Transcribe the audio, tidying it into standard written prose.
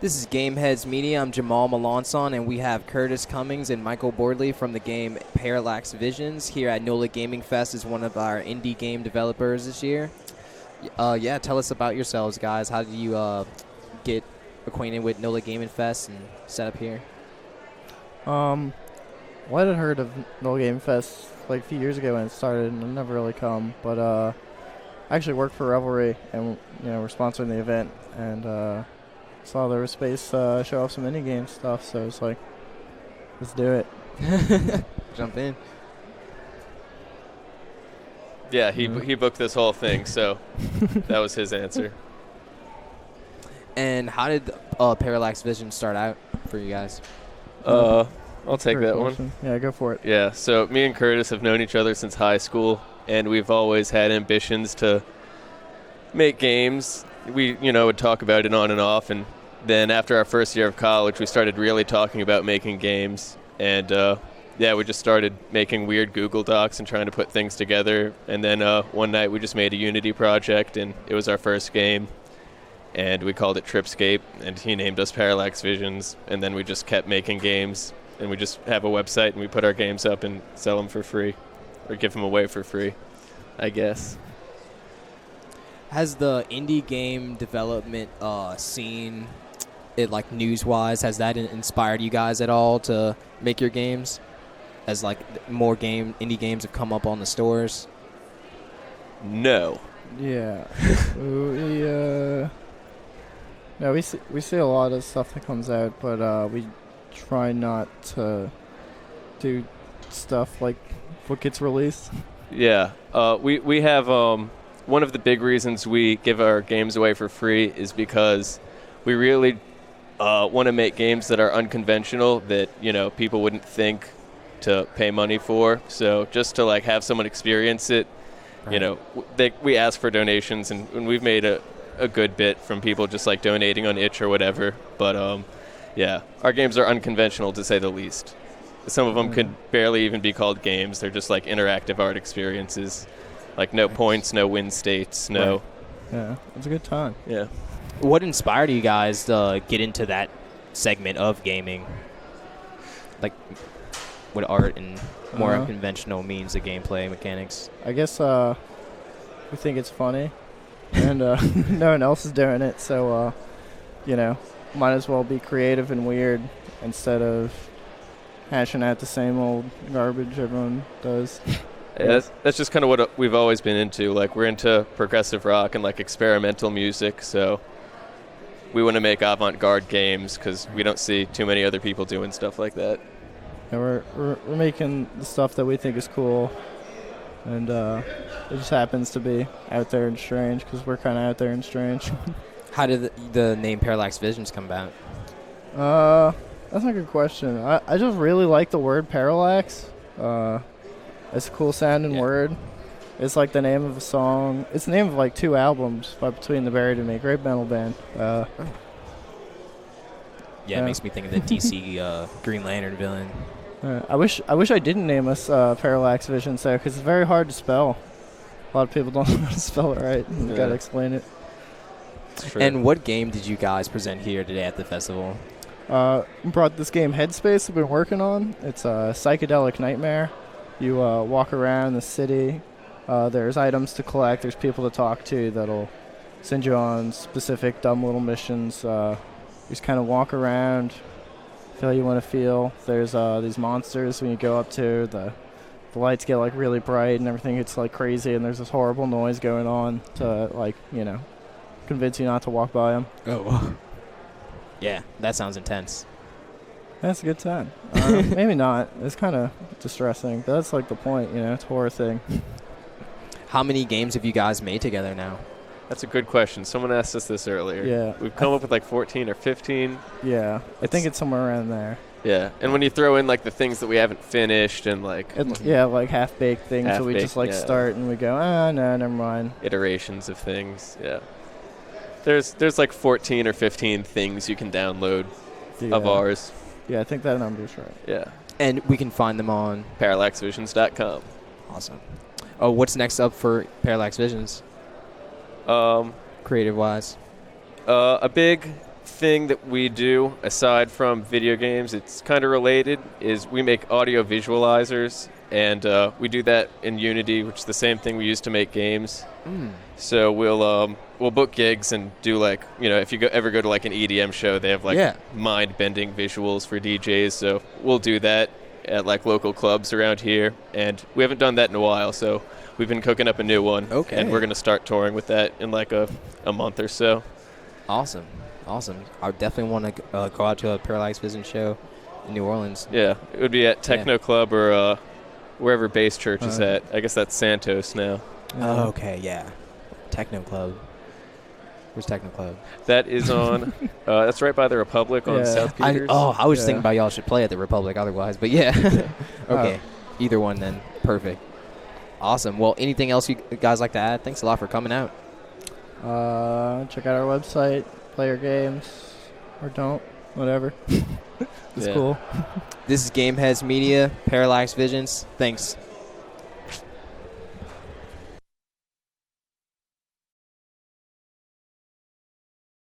This is Gameheads Media. I'm Jamal Melanson, and we have Curtis Cummings and Michael Bordlee from the game Parallax Visions here at NOLA Gaming Fest as one of our indie game developers this year. Yeah, tell us about yourselves, guys. How did you get acquainted with NOLA Gaming Fest and set up here? Well, I had heard of NOLA Gaming Fest like a few years ago when it started, and I've never really come. But I actually work for Revelry, and we're sponsoring the event, and saw there was space to show off some indie game stuff, so it's like, let's do it. Jump in. Yeah, he booked this whole thing, so that was his answer. And how did Parallax Vision start out for you guys? I'll take that question. one. Yeah, go for it. Yeah, so me and Curtis have known each other since high school, and we've always had ambitions to make games. We, would talk about it on and off, and then after our first year of college, we started really talking about making games, and we just started making weird Google Docs and trying to put things together, and then one night we just made a Unity project, and it was our first game, and we called it Tripscape, and he named us Parallax Visions, and then we just kept making games, and we just have a website, and we put our games up and sell them for free, or give them away for free, I guess. Has the indie game development scene, it like news-wise, has that inspired you guys at all to make your games? As like more indie games have come up on the stores? No. Yeah. We see a lot of stuff that comes out, but we try not to do stuff like what gets released. Yeah. We have one of the big reasons we give our games away for free is because we really want to make games that are unconventional that, people wouldn't think to pay money for. So just to like have someone experience it, right. We ask for donations, and we've made a good bit from people just like donating on itch or whatever. But our games are unconventional to say the least. Some of them could barely even be called games. They're just like interactive art experiences. Like no points, no win states, no. Right. Yeah, it's a good time. Yeah. What inspired you guys to get into that segment of gaming? Like with art and more unconventional means of gameplay mechanics? I guess we think it's funny, and no one else is doing it, so, might as well be creative and weird instead of hashing out the same old garbage everyone does. Yeah, that's just kind of what we've always been into. Like, we're into progressive rock and, like, experimental music, so we want to make avant-garde games because we don't see too many other people doing stuff like that. Yeah, we're making the stuff that we think is cool, and it just happens to be out there and strange because we're kind of out there and strange. How did the name Parallax Visions come about? That's a good question. I just really like the word parallax. It's a cool sounding word. It's like the name of a song. It's the name of like 2 albums by Between the Buried and Me. Great metal band. It makes me think of the DC Green Lantern villain. I wish I didn't name us Parallax Visions though, because it's very hard to spell. A lot of people don't know how to spell it right. You gotta explain it. And what game did you guys present here today at the festival? Brought this game Headspace I've been working on. It's a psychedelic nightmare. You walk around the city. There's items to collect. There's people to talk to that'll send you on specific dumb little missions. You just kind of walk around, feel how you want to feel. There's these monsters when you go up to. The lights get like really bright and everything gets like crazy, and there's this horrible noise going on to convince you not to walk by them. Oh. Yeah, that sounds intense. That's a good time. Maybe not. It's kind of distressing, but that's like the point, it's a horror thing. How many games have you guys made together now? That's a good question. Someone asked us this earlier. Yeah. We've come up with like 14 or 15. Yeah, I think it's somewhere around there. Yeah, and when you throw in like the things that we haven't finished and like... like half-baked things that we just start and we go, no, never mind. Iterations of things, yeah. There's like 14 or 15 things you can download of ours. Yeah, I think that number's right. Yeah. And we can find them on parallaxvisions.com. Awesome. Oh, what's next up for Parallax Visions? Creative-wise? A big thing that we do aside from video games, it's kind of related, is we make audio visualizers, and we do that in Unity, which is the same thing we use to make games. So we'll book gigs and do, like, you know, if you ever go to like an EDM show, they have like mind-bending visuals for DJs. So we'll do that at like local clubs around here, and we haven't done that in a while, so we've been cooking up a new one. Okay. And we're going to start touring with that in like a month or so. Awesome. I definitely want to go out to a Parallax Vision show in New Orleans. Yeah, it would be at Techno Club or wherever Base Church is at. I guess that's Santos now. Oh, okay, yeah. Techno Club. Where's Techno Club? That is on, that's right by the Republic on South Peters. I was thinking about y'all should play at the Republic otherwise, but yeah. Okay, either one then. Perfect. Awesome. Well, anything else you guys like to add? Thanks a lot for coming out. Check out our website, play our games, or don't, whatever. It's cool. This is Gameheads Media, Parallax Visions. Thanks.